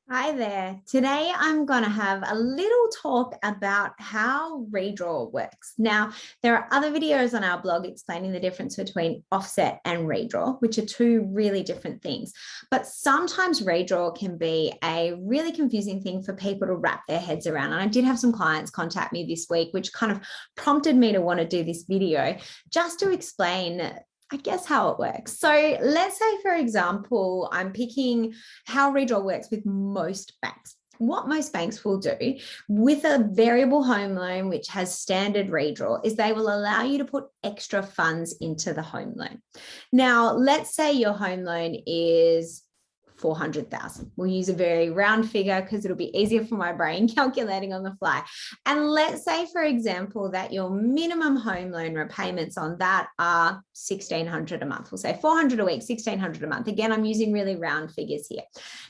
Hi there. Today I'm going to have a little talk about how Redraw works. Now, there are other videos on our blog explaining the difference between offset and Redraw, which are two really different things. But sometimes Redraw can be a really confusing thing for people to wrap their heads around. And I did have some clients contact me this week, which kind of prompted me to want to do this video just to explain how it works. So let's say, for example, I'm picking how Redraw works with most banks. What most banks will do with a variable home loan, which has standard redraw, is they will allow you to put extra funds into the home loan. Now, let's say your home loan is 400,000. We'll use a very round figure because it'll be easier for my brain calculating on the fly. And let's say, for example, that your minimum home loan repayments on that are 1,600 a month. We'll say 400 a week, 1,600 a month. Again, I'm using really round figures here.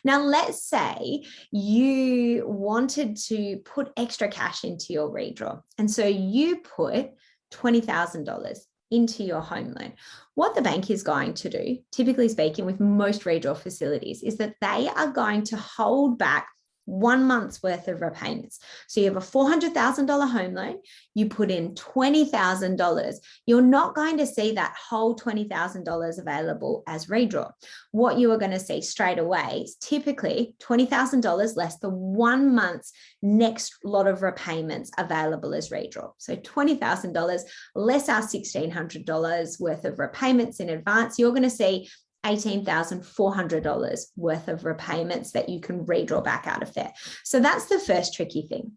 Now, let's say you wanted to put extra cash into your redraw. And so you put $20,000 into your home loan. What the bank is going to do, typically speaking, with most redraw facilities, is that they are going to hold back 1 month's worth of repayments. So you have a $400,000 home loan, you put in $20,000. You're not going to see that whole $20,000 available as redraw. What you are going to see straight away is typically $20,000 less the 1 month's next lot of repayments available as redraw. So $20,000 less our $1,600 worth of repayments in advance. You're going to see $18,400 worth of repayments that you can redraw back out of there. So that's the first tricky thing.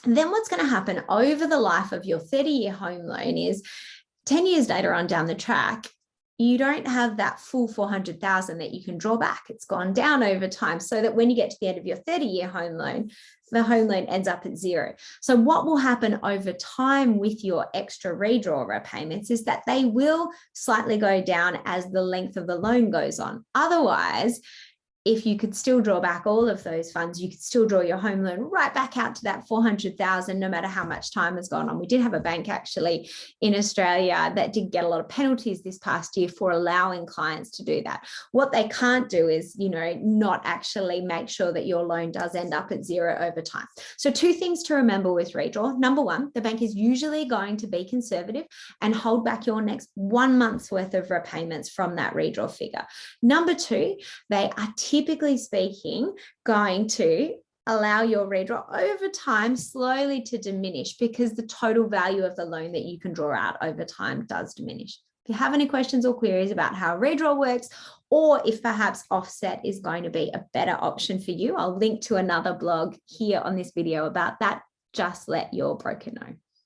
And then what's going to happen over the life of your 30-year home loan is 10 years later on down the track, you don't have that full 400,000 that you can draw back. It's gone down over time so that when you get to the end of your 30-year home loan, the home loan ends up at zero. So what will happen over time with your extra redraw repayments is that they will slightly go down as the length of the loan goes on. Otherwise, if you could still draw back all of those funds, you could still draw your home loan right back out to that 400,000, no matter how much time has gone on. We did have a bank actually in Australia that did get a lot of penalties this past year for allowing clients to do that. What they can't do is, not actually make sure that your loan does end up at zero over time. So two things to remember with redraw. Number one, the bank is usually going to be conservative and hold back your next 1 month's worth of repayments from that redraw figure. Number two, they are typically speaking going to allow your redraw over time slowly to diminish because the total value of the loan that you can draw out over time does diminish. If you have any questions or queries about how redraw works, or if perhaps offset is going to be a better option for you, I'll link to another blog here on this video about that. Just let your broker know.